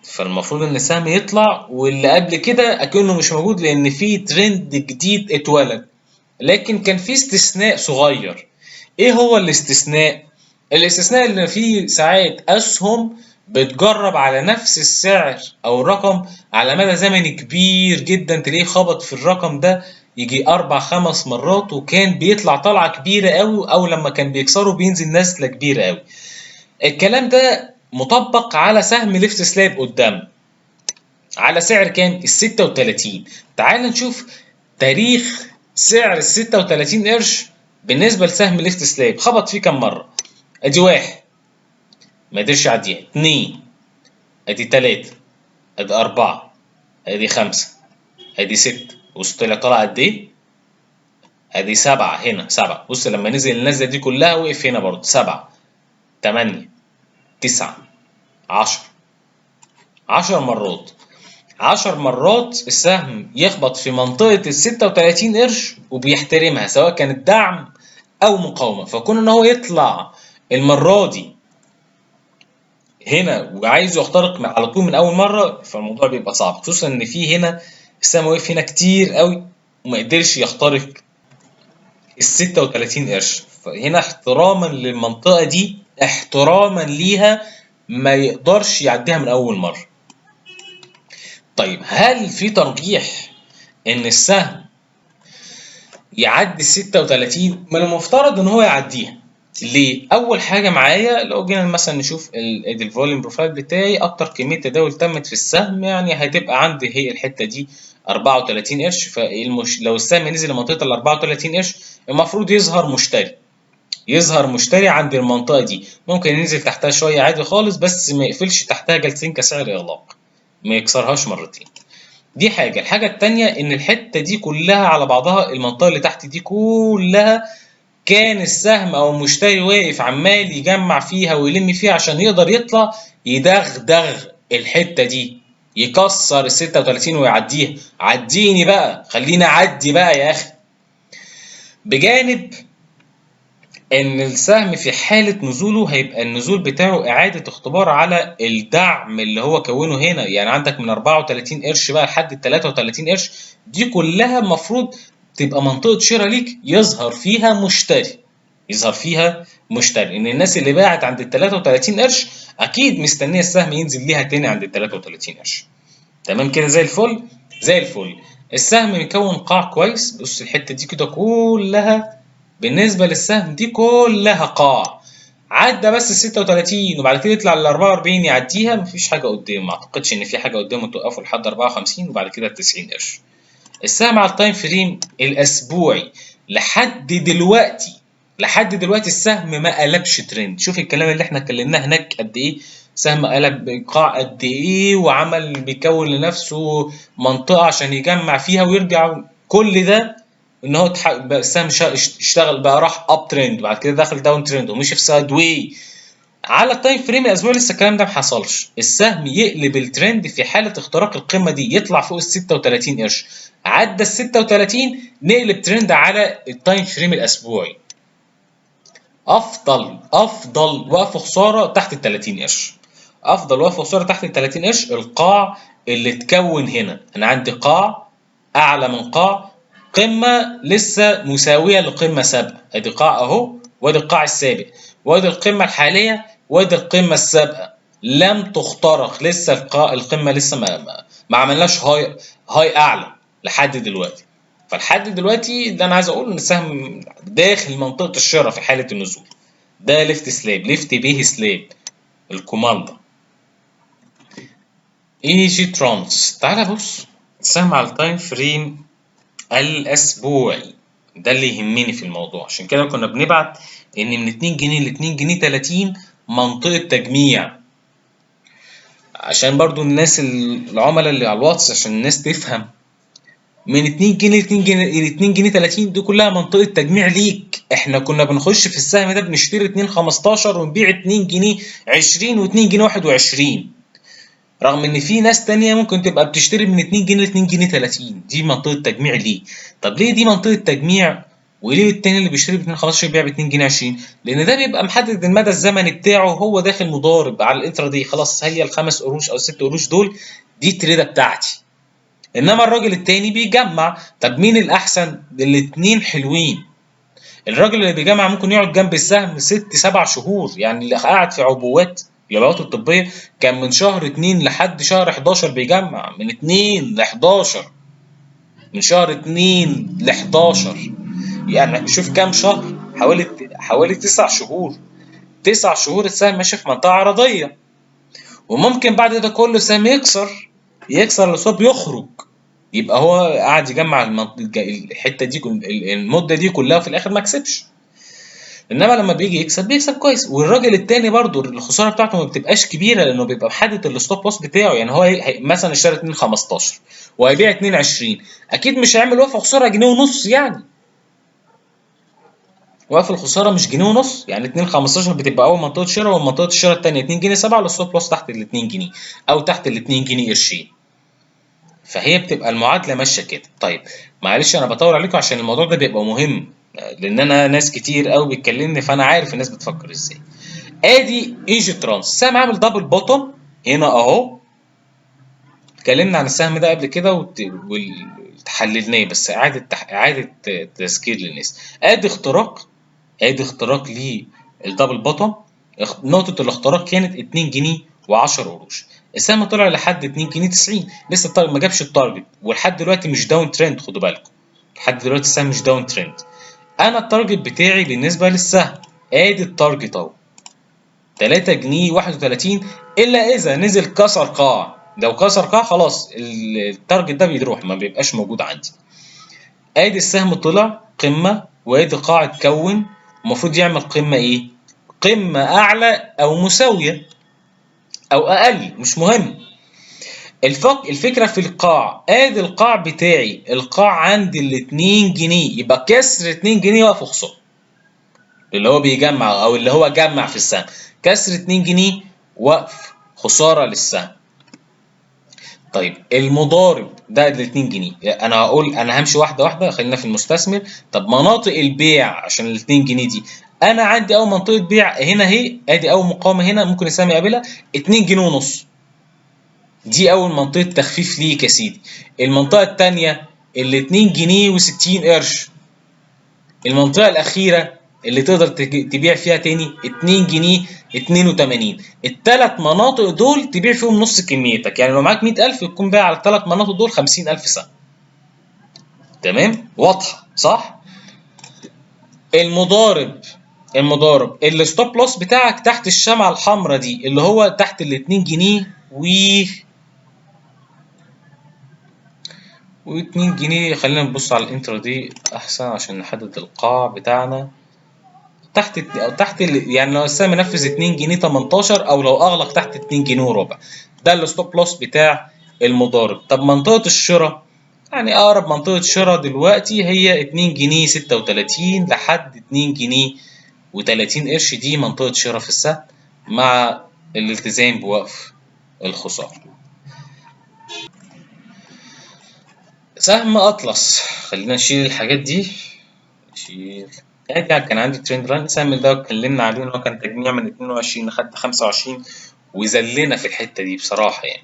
A: فالمفروض ان السهم يطلع واللي قبل كده اكنه مش موجود، لان في ترند جديد اتولد. لكن كان في استثناء صغير. ايه هو الاستثناء؟ الاستثناء اللي فيه ساعات اسهم بتجرب على نفس السعر او الرقم على مدى زمني كبير جدا، تلاقيه خبط في الرقم ده يجي 4 5 مرات، وكان بيطلع طلعه كبيره قوي، او لما كان بيكسره بينزل نزله كبيره قوي. الكلام ده مطبق على سهم ليفت سلاب قدام على سعر كام؟ ال 36. تعال نشوف تاريخ سعر ال 36 قرش بالنسبه لسهم ليفت سلاب خبط فيه كام مره. ادي 1 ما قدرش يعديها، 2 ادي 3 ادي 4 ادي 5 ادي 6، بص طلع قد ايه؟ ادي 7 هنا 7، بص لما نزل النزله دي كلها وقف هنا برضه 7 8 9 10 مرات. 10 مرات السهم يخبط في منطقة ال 36 قرش وبيحترمها، سواء كانت دعم أو مقاومة. فكون إن هو يطلع المرة دي هنا وعايز يخترق على طول من أول مرة، فالموضوع بيبقى صعب، خصوصا إن في هنا السهم واقف هنا كتير قوي وما قدرش يخترق ال 36 قرش. فهنا احتراما للمنطقة دي، احتراما ليها، ما يقدرش يعديها من أول مرة. طيب هل في ترجيح ان السهم يعدي ال 36؟ من المفترض ان هو يعديها. ليه؟ اول حاجه معايا لو جينا مثلا نشوف الفوليوم بروفايل بتاعي، اكتر كميه تداول تمت في السهم يعني هتبقى عندي هي الحته دي 34 قرش. لو السهم نزل لمنطقه ال 34 قرش المفروض يظهر مشتري عند المنطقه دي. ممكن ينزل تحتها شويه عادي خالص، بس ما يقفلش تحتها جلسين كسعر اغلاق، ما يكسرهاش مرتين. دي حاجة. الحاجة التانية ان الحتة دي كلها على بعضها، المنطقة اللي تحت دي كلها كان السهم او المشتري واقف عمال يجمع فيها ويلم فيها عشان يقدر يطلع يدغدغ الحتة دي، يكسر ال 36 ويعديها. عديني بقى، خليني اعدي بقى يا اخي. بجانب ان السهم في حالة نزوله هيبقى النزول بتاعه اعادة اختبار على الدعم اللي هو كونه هنا. يعني عندك من 34 قرش بقى لحد ال 33 قرش، دي كلها المفروض تبقى منطقة شراء ليك يظهر فيها مشتري. ان الناس اللي باعت عند ال 33 قرش اكيد مستنية السهم ينزل ليها تاني عند ال 33 قرش. تمام كده زي الفل. السهم مكون قاع كويس، بص الحتة دي كده كلها بالنسبة للسهم دي كلها قاع. عدى بس ال 36 وبعد كده يطلع لل 44 يعديها، مفيش حاجة قدامه. ما اعتقدش ان في حاجة قدامه توقفه لحد 54 وبعد كده 90 قرش. السهم على التايم فريم الاسبوعي لحد دلوقتي السهم ما قلبش ترند. شوف الكلام اللي احنا اتكلمناه هناك قد ايه، سهم قلب قاع قد ايه، وعمل بيكون لنفسه منطقة عشان يجمع فيها ويرجع. كل ده ان هو السهم اشتغل بقى، راح اب ترند وبعد كده دخل داون ترند ومشي في سايد واي. على التايم فريم الاسبوعي لسه الكلام ده ما حصلش. السهم يقلب الترند في حاله اختراق القمه دي، يطلع فوق ال 36 قرش، عدى ال 36 نقلب ترند على التايم فريم الاسبوعي. افضل وقف خساره تحت ال 30 قرش. افضل وقف خساره تحت ال 30 قرش القاع اللي اتكون هنا. انا عندي قاع اعلى من قاع، قمه لسه مساويه لقمه سابقه. ادي قاع اهو، وادي القاع السابق، وادي القمه الحاليه، وادي القمه السابقه لم تخترق لسه. القمه لسه ما عملناش هاي اعلى لحد دلوقتي. فلحد دلوقتي ده انا عايز اقول ان السهم داخل منطقه الشراء في حاله النزول. ده ليفت بيه سلاب الكوماندا. اي جي ترانس، تعالى بص السهم على التايم فريم الاسبوعي، ده اللي يهمني في الموضوع. عشان كده كنا بنبعت ان من 2 جنيه ل 2 جنيه 30 منطقه تجميع، عشان برضو الناس العملاء اللي على الواتس عشان الناس تفهم. من 2 جنيه ل 2 جنيه 30 دي كلها منطقه تجميع ليك. احنا كنا بنخش في السهم ده بنشتري 2 15 ونبيع 2 جنيه 20 و2 جنيه 21، رغم ان في ناس تانية ممكن تبقى بتشتري من 2 جنيه ل 2 جنيه 30. دي منطقه تجميع ليه. طب ليه دي منطقه تجميع وليه التاني اللي بيشتري ب 2 15 يبيع ب 2 جنيه 20؟ لان ده بيبقى محدد المدى الزمني بتاعه، هو داخل مضارب على الانترا دي. خلاص هي ال5 قروش او 6 قروش دول دي التريده بتاعتي. انما الراجل التاني بيجمع. طب مين الاحسن؟ الاتنين حلوين. الراجل اللي بيجمع ممكن يقعد جنب السهم 6 7 شهور. يعني اللي قاعد في العبوات الطبيه كان من شهر 2 لحد شهر 11 بيجمع، من 2 ل 11. من شهر 2 ل 11. يعني شوف كام شهر، حوالي 9 شهور. 9 شهور السهم ماشي في منطقة عرضية، وممكن بعد ده كله السهم يكسر الستوب يخرج، يبقى هو قاعد يجمع الحتة دي المدة دي كلها وفي الآخر ما كسبش. انما لما بيجي يكسب بيكسب كويس. والراجل التاني برضو الخساره بتاعته ما بتبقاش كبيره، لانه بيبقى محدد الستوب لوس بتاعه. يعني هو مثلا اشترى 2 15 وهيبيع 2 20، اكيد مش هيعمل وقف خساره جنيه ونص. يعني وقف الخساره مش جنيه ونص، يعني 2 15 بتبقى اول منطقه شراء، ومنطقه الشراء الثانيه 2 جنيه 7، والستوب لوس تحت ال 2 جنيه او تحت ال 2 جنيه قرشين. فهي بتبقى المعادله ماشيه كده. طيب معلش انا بطول عليكم عشان الموضوع ده بيبقى مهم، لان انا ناس كتير قوي بتكلمني، فانا عارف الناس بتفكر ازاي. ادي ايجي ترانس، سهم عامل دبل بوتوم هنا اهو. اتكلمنا عن السهم ده قبل كده وحللناه، بس اعاده تذكير للناس. ادي اختراق للدبل بوتوم. نقطه الاختراق كانت 2 جنيه و10 قروش. السهم طلع لحد 2 جنيه 90، لسه التارجت ما جابش التارجت، ولحد دلوقتي مش داون ترند. خدوا بالكم لحد دلوقتي السهم مش داون ترند. انا التارجت بتاعي بالنسبه للسهم ادي التارجت اهو 3 جنيه 31، الا اذا نزل كسر قاع. لو كسر قاع خلاص التارجت ده بيروح، ما بيبقاش موجود عندي. ادي السهم طلع قمه، وادي قاع اتكون، المفروض يعمل قمه ايه؟ قمه اعلى او مساويه او اقل، مش مهم. الفكره في القاع. ادي القاع بتاعي، القاع عندي ال 2 جنيه، يبقى كسر 2 جنيه وقف خساره اللي هو بيجمع او اللي هو جمع في السهم. كسر 2 جنيه وقف خساره للسهم. طيب المضارب ده ال 2 جنيه، انا همشي واحده واحده، خلينا في المستثمر. طب مناطق البيع عشان ال 2 جنيه دي، انا عندي اول منطقه بيع هنا اهي، ادي اول مقاومه هنا ممكن السهم يقابلها 2 جنيه ونص، دي اول منطقه تخفيف ليك يا سيدي. المنطقه الثانيه ال 2 جنيه و60 قرش. المنطقة الأخيرة اللي تقدر تبيع فيها تاني 2 جنيه 82. التلات مناطق دول تبيع فيهم نص كميتك. يعني لو معاك 100,000 تكون بايع على التلات مناطق دول 50,000 سهم. تمام؟ واضحة صح؟ المضارب الستوب لوس بتاعك تحت الشمعة الحمراء دي، اللي هو تحت ال 2 جنيه و 2 جنيه. خلينا نبص على الانترا دي احسن عشان نحدد القاع بتاعنا. يعني لو السهم نفذ 2 جنيه 18، او لو اغلق تحت 2 جنيه وربع، ده الستوب لوس بتاع المضارب. طب منطقة الشراء، يعني اقرب منطقة شراء دلوقتي هي 2 جنيه 36 لحد 2 جنيه و30 قرش، دي منطقة شراء في السهم مع الالتزام بوقف الخسارة. سهم اطلس، خلينا نشيل الحاجات دي. نشيل يعني كان عندي ترند لاين. السهم ده اتكلمنا عليه ان هو كان تجميع من 22 لحد 25، وذلنا في الحته دي بصراحه يعني.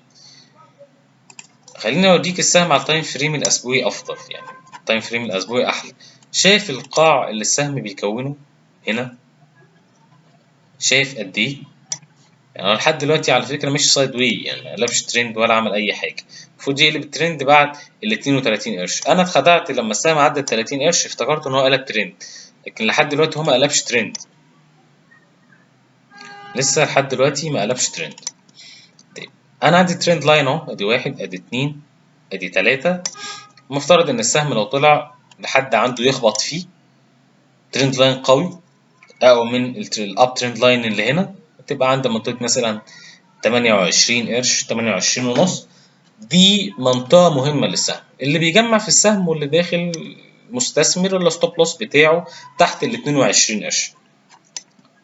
A: خليني اوريك السهم على التايم فريم الاسبوعي افضل، يعني التايم فريم الاسبوعي احلى. شايف القاع اللي السهم بيكونه هنا؟ شايف قد ايه؟ يعني لحد دلوقتي على فكره مش سايد واي، يعني ما قلبش ترند ولا عمل اي حاجه. المفروض يقلب الترند بعد ال 32 قرش. انا اتخدعت لما السهم عدى ال 30 قرش، افتكرت ان هو قلب ترند، لكن لحد دلوقتي هو ما قلبش ترند. لسه لحد دلوقتي ما قلبش ترند. طيب انا عندي ترند لاين اهو، ادي 1 ادي 2 ادي 3. المفترض ان السهم لو طلع لحد عنده يخبط فيه ترند لاين قوي، او من الاب ترند لاين اللي هنا، تبقى عند منطقه مثلا 28 قرش 28 ونص. دي منطقه مهمه للسهم اللي بيجمع في السهم واللي داخل مستثمر. الستوب لوس بتاعه تحت ال 22 قرش،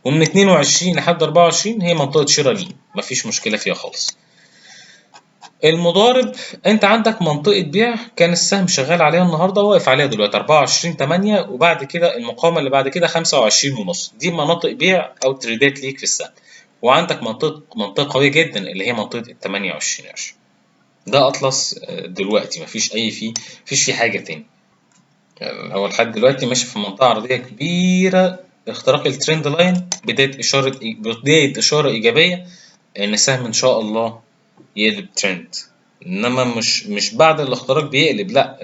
A: ومن 22 لحد 24 هي منطقه شراء ليه، مفيش مشكله فيها خالص. المضارب انت عندك منطقة بيع كان السهم شغال عليها النهارده، واقف عليها دلوقتي 24.8، وبعد كده المقاومة اللي بعد كده 25 ونص. دي مناطق بيع او تريدات ليك في السهم. وعندك منطقة قوية جدا اللي هي منطقة ال 28 قرش. ده اطلس دلوقتي مفيش فيه حاجة تاني. يعني هو لحد دلوقتي ماشي في منطقة عرضية كبيرة، اختراق الترند لاين، بداية إشارة إيجابية إن السهم إن شاء الله يقلب ترند انما مش بعد الاختراق بيقلب، لا،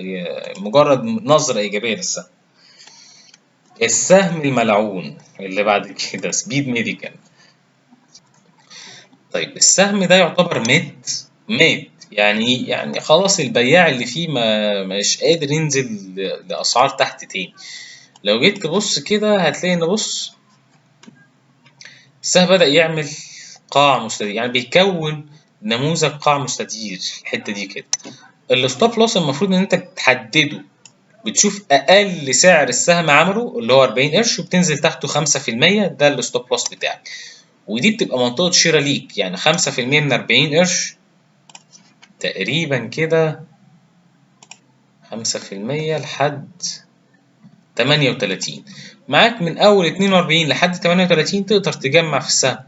A: مجرد نظرة ايجابية للسهم. السهم الملعون اللي بعد كده سبيد ميديكال. طيب السهم ده يعتبر مات يعني ايه؟ يعني خلاص البياع اللي فيه مش قادر ينزل لأسعار تحت تاني. لو جيت تبص كده هتلاقي ان بص السهم بدأ يعمل قاع مستدير، يعني بيكون نموذج قاع مستدير في الحتة دي كده. الستوب لوس المفروض ان انت تحدده، بتشوف اقل سعر السهم عمله اللي هو 40 قرش وبتنزل تحته 5%، ده الستوب لوس بتاعك. ودي بتبقى منطقة شراء ليك، يعني 5% من 40 قرش تقريبا كده، 5% لحد 38. معاك من أول 42 لحد 38 تقدر تجمع في السهم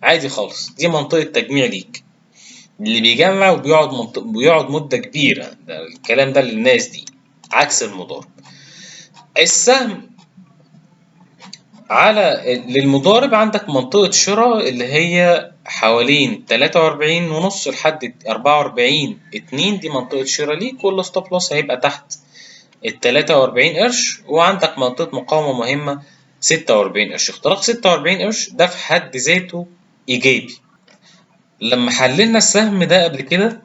A: عادي خالص. دي منطقة تجميع ليك. اللي بيجمع بيقعد مدة كبيرة، ده الكلام ده للناس دي، عكس المضارب. السهم للمضارب عندك منطقة شراء اللي هي حوالين 43.5 لحد 44.2، دي منطقة شراء ليك، والستوب لوس هيبقى تحت ال 43 قرش. وعندك منطقة مقاومة مهمة 46 قرش. اختراق 46 قرش ده في حد ذاته إيجابي. لما حللنا السهم ده قبل كده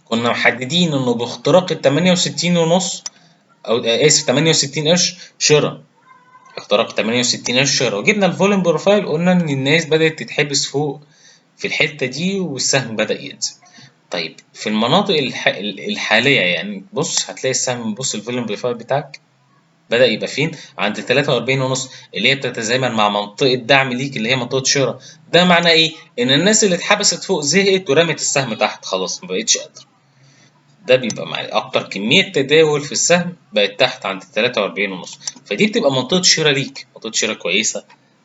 A: كنا محددين إنه باختراق ال 68.5 أو آسف 68 قرش شراء، اختراق 68 قرش شراء، وجبنا الفوليوم بروفايل قلنا إن الناس بدأت تتحبس فوق في الحتة دي والسهم بدأ ينزل. طيب في المناطق الحالية يعني بص هتلاقي السهم، بص الفوليوم بروفايل بتاعك بدأ يبقى فين؟ عند 43.5 اللي هي بتتزامن مع منطقة دعم ليك اللي هي منطقة شراء. ده معناه إيه؟ إن الناس اللي اتحبست فوق زهقت ورمت السهم تحت خلاص مبقتش قادرة. ده بيبقى معناه أكتر كمية تداول في السهم بقت تحت عند 43.5، فدي بتبقى منطقة شراء ليك، منطقة شراء كويسة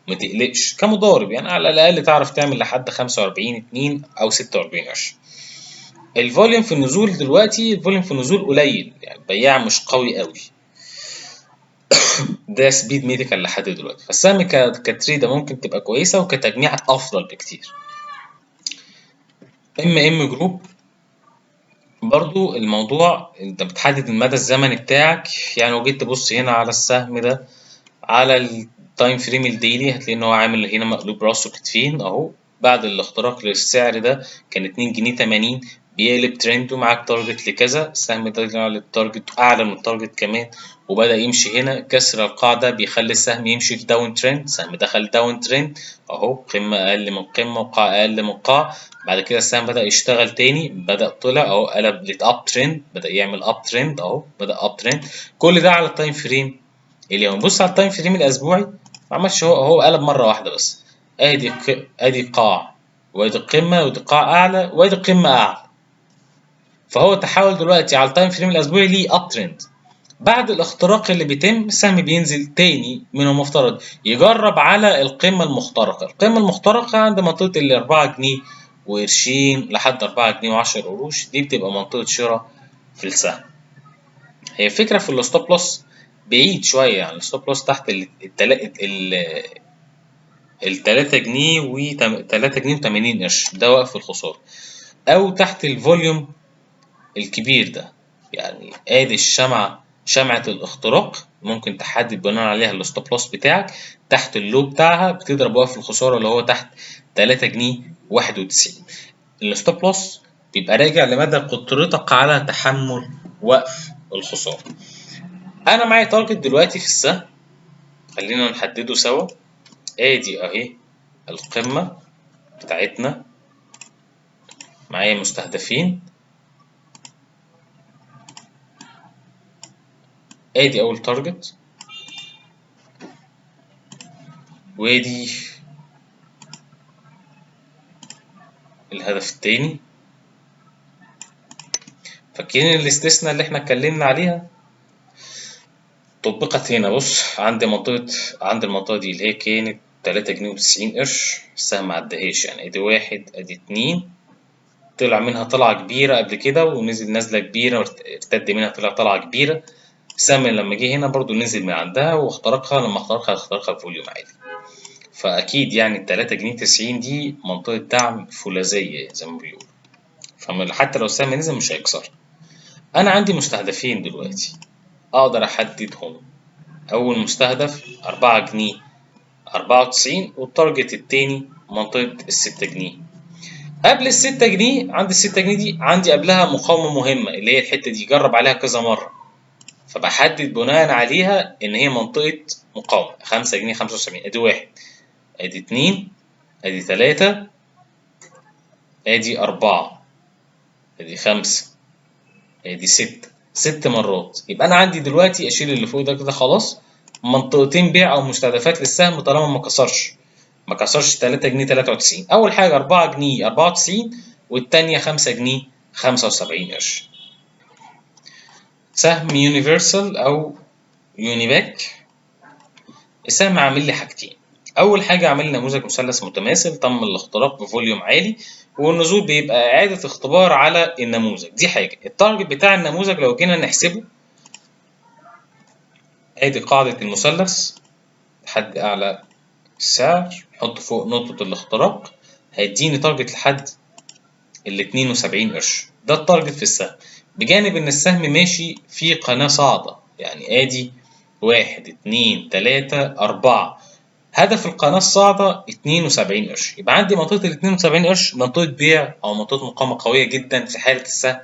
A: ما تقلقش كمضارب، يعني على الأقل تعرف تعمل لحد 45.2 أو 46 قرش. الفوليوم في النزول دلوقتي، الفوليوم في النزول قليل، يعني بياع مش قوي قوي. ده سبيد ميديكال لحد دلوقتي، فالسهم كتريدة ممكن تبقى كويسة وكتجميع أفضل بكتير. ام جروب برضو الموضوع انت بتحدد المدى الزمني بتاعك. يعني لو جيت تبص هنا على السهم ده على التايم فريم الديلي هتلاقي ان هو عامل هنا مقلوب راسه كتفين اهو. بعد الاختراق للسعر ده كان 2 جنيه 80 بيقلب ترند ومعاك تارجت لكذا. السهم ده على التارجت اعلى من التارجت كمان، وبدأ يمشي هنا. كسر القاعدة بيخلي السهم يمشي في داون ترند، السهم دخل داون ترند اهو، قمة اقل من قمة وقاع اقل من قاع. بعد كده السهم بدأ يشتغل تاني، بدأ طلع اهو قلب للاب ترند، بدأ يعمل اب ترند اهو، بدأ اب ترند. كل ده على التايم فريم اليوم. بص على التايم فريم الاسبوعي ما عملش، هو قلب مره واحده بس. ادي قاع، وادي قمه، وادي قاع اعلى، وادي قمه اعلى. فهو تحول دلوقتي على التايم فريم الاسبوعي ليه اب ترند. بعد الاختراق اللي بيتم السهم بينزل تاني، من المفترض يجرب على القمه المخترقه. القمه المخترقه عند منطقه ال 4 جنيه وقرشين لحد 4 جنيه و10 قروش، دي بتبقى منطقه شراء في السهم. هي الفكرة في الستوب لوس بعيد شوية، يعني الستوب لوس تحت ال 3 جنيه و 3 جنيه و80 قرش، ده وقف الخسارة. أو تحت الفوليوم الكبير ده، يعني ادي شمعة الاختراق ممكن تحدد بناء عليها الستوب لوس بتاعك. تحت اللو بتاعها بتضرب وقف الخسارة اللي هو تحت 3 جنيه 91. الستوب لوس بيبقى راجع لمدى قدرتك على تحمل وقف الخسارة. انا معايا تارجت دلوقتي في السهم، خلينا نحدده سوا. ادي اهي القمة بتاعتنا، معايا مستهدفين. ادي اول تارجت، وادي الهدف التاني. فاكرين الاستثناء اللي احنا اتكلمنا عليها طبقت هنا. بص عند المنطقة دي اللي هي كانت 3 جنيه و90 قرش، السهم معدهاش. يعني ادي واحد ادي اتنين، طلع منها طلعة كبيرة قبل كده ونزل نزلة كبيرة وارتد منها طلع طلعة كبيرة. السهم لما جه هنا برضو نزل من عندها واخترقها، لما اخترقها بفوليوم عالي. فأكيد يعني ال3 جنيه 90 دي منطقة دعم فولاذية زي ما بيقولوا. حتى لو السهم نزل مش هيكسر. انا عندي مستهدفين دلوقتي اقدر احددهم. اول مستهدف 4 جنيه 94، والتارجت التاني منطقة ال6 جنيه. قبل ال6 جنيه، عند ال6 جنيه دي عندي قبلها مقاومة مهمة اللي هي الحتة دي، جرب عليها كذا مرة، فبحدد بناء عليها ان هي منطقة مقاومة. 5 جنيه 75، ادي 1، ادي 2، ادي 3، ادي 4، ادي 5، ادي 6. 6 مرات. يبقى انا عندي دلوقتي اشيل اللي فوق ده كده خلاص، منطقتين بيع او مستهدفات للسهم طالما ما كسرش 3 جنيه 93. اول حاجه 4 جنيه 94، والثانيه 5 جنيه 75 قرش. سهم يونيفرسال او يونيباك، السهم عامل لي حاجتين. اول حاجه عامل لي نموذج مثلث متماثل تم الاختراق بفوليوم عالي، والنزول بيبقى اعاده اختبار على النموذج. دي حاجه. التارجت بتاع النموذج لو جينا نحسبه، ادي قاعده المثلث، لحد اعلى السعر نحط فوق نقطه الاختراق، هيديني تارجت لحد ال 72 قرش. ده التارجت في السهم، بجانب ان السهم ماشي في قناه صاعده. يعني ادي 1 2 3 4، هدف القناه الصاعده 72 قرش. يبقى عندي منطقه ال 72 قرش منطقه بيع او منطقه مقاومه قويه جدا في حاله السهم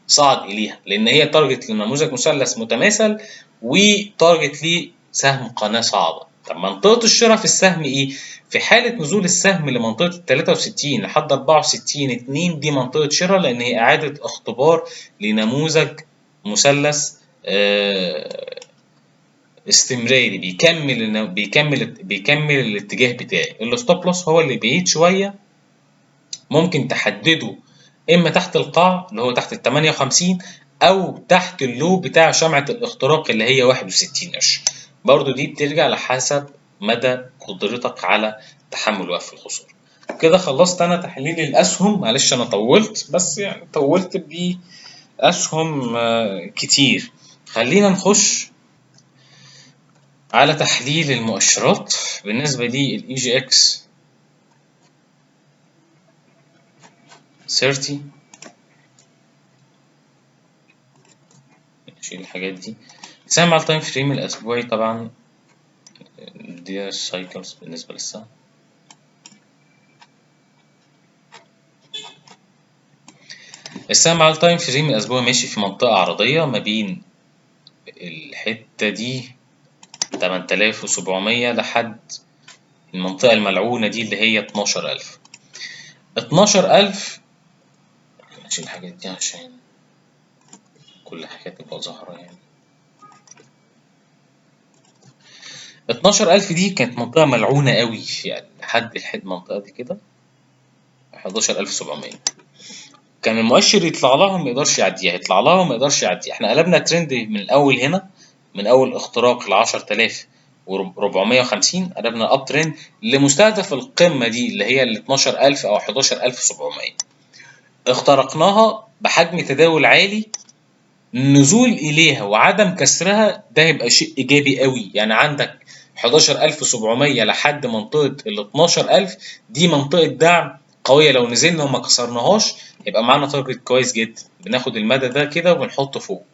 A: صعد اليها، لان هي تارجت لنموذج مثلث متماثل وتارجت لسهم قناه صاعده. طب منطقه الشراء في السهم ايه؟ في حاله نزول السهم لمنطقه ال 63 لحد 64 2، دي منطقه شراء، لان هي اعاده اختبار لنموذج مثلث استمراري بيكمل الاتجاه بتاعي. الستوب لوس هو اللي بعيد شويه، ممكن تحدده اما تحت القاع اللي هو تحت ال 58، او تحت اللو بتاع شمعة الاختراق اللي هي 61 قرش. برضو دي بترجع لحسب مدى قدرتك على تحمل وقف الخسارة. كده خلصت انا تحليل الاسهم. معلش انا طولت، بس يعني طولت باسهم كتير. خلينا نخش على تحليل المؤشرات. بالنسبة لي الاي جي اكس 30، نشيل الحاجات دي. سهم على التايم فريم الأسبوعي طبعا، دي السايكلز بالنسبة للسهم. السهم على التايم فريم الأسبوعي ماشي في منطقة عرضية ما بين الحتة دي 8700 لحد المنطقة الملعونة دي اللي هي 12000. 12000 نشيل الحاجات دي عشان كل حاجة تبقى ظاهرة يعني. 12000 دي كانت منطقة ملعونة قوي، يعني لحد المنطقة دي كده 11700. كان المؤشر يطلع لهم ما يقدرش يعديها، يطلع لهم ما يقدرش يعديها. احنا قلبنا ترند من الاول هنا، من اول اختراق ل 10450 قلبنا اب ترند لمستهدف القمه دي اللي هي ال 12000 او 11700. اخترقناها بحجم تداول عالي، النزول اليها وعدم كسرها ده هيبقى شيء ايجابي قوي. يعني عندك 11700 لحد منطقه ال 12000، دي منطقه دعم قويه. لو نزلنا وما كسرناهاش يبقى معانا تارجت كويس جدا، بناخد المدى ده كده وبنحطه فوق.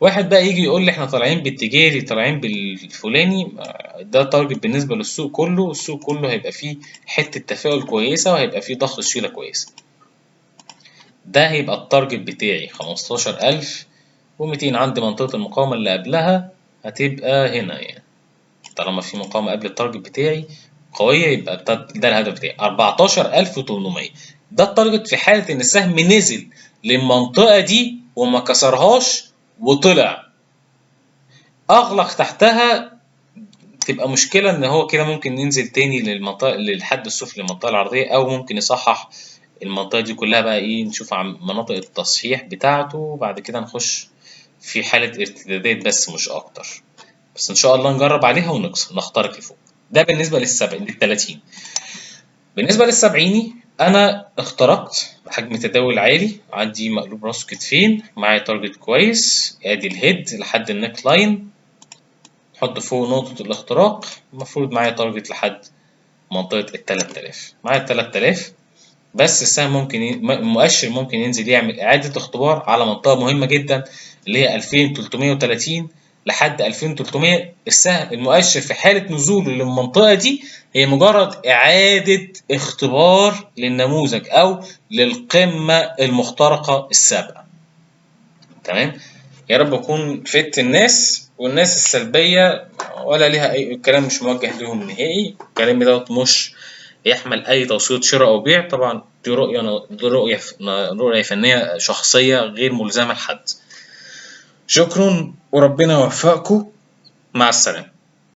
A: واحد بقى يجي يقول لي احنا طالعين بالتجاري طالعين بالفلاني، ده تارجت بالنسبه للسوق كله. السوق كله هيبقى فيه حته تفاؤل كويسه وهيبقى فيه ضغط سيوله كويسه. ده هيبقى التارجت بتاعي 15200. عندي منطقة المقاومة اللي قبلها هتبقى هنا، يعني طالما في مقاومة قبل التارجت بتاعي قوية يبقى ده الهدف بتاعي 14800. ده التارجت في حالة إن السهم نزل للمنطقة دي وما كسرهاش وطلع. أغلق تحتها تبقى مشكلة، إن هو كده ممكن ينزل تاني للمنطقة للحد السفلي للمنطقة العرضية، أو ممكن يصحح المنطقة دي كلها بقى ايه، نشوف عن مناطق التصحيح بتاعته وبعد كده نخش في حالة ارتدادات بس مش اكتر. بس ان شاء الله نجرب عليها ونكسر نخترق لفوق. ده بالنسبة لل30. بالنسبة لل70 انا اخترقت بحجم تداول عالي، عندي مقلوب راس كتفين، معايا تارجت كويس، ادي الهيد لحد النك لاين، نحط فوق نقطة الاختراق. المفروض معايا تارجت لحد منطقة ال3000. معايا ال3000 بس السهم ممكن المؤشر ممكن ينزل يعمل إعادة اختبار على منطقة مهمة جدا اللي هي 2330 لحد 2300. السهم المؤشر في حالة نزوله للمنطقة دي هي مجرد إعادة اختبار للنموذج أو للقمة المخترقة السابقة. تمام. يا رب أكون فدت الناس، والناس السلبية ولا ليها أي كلام، مش موجه لهم نهائي. الكلام دوت مش يحمل أي توصية شراء أو بيع. طبعا دي رؤية فنية شخصية غير ملزمة لحد. شكرا وربنا يوفقكم. مع السلامة.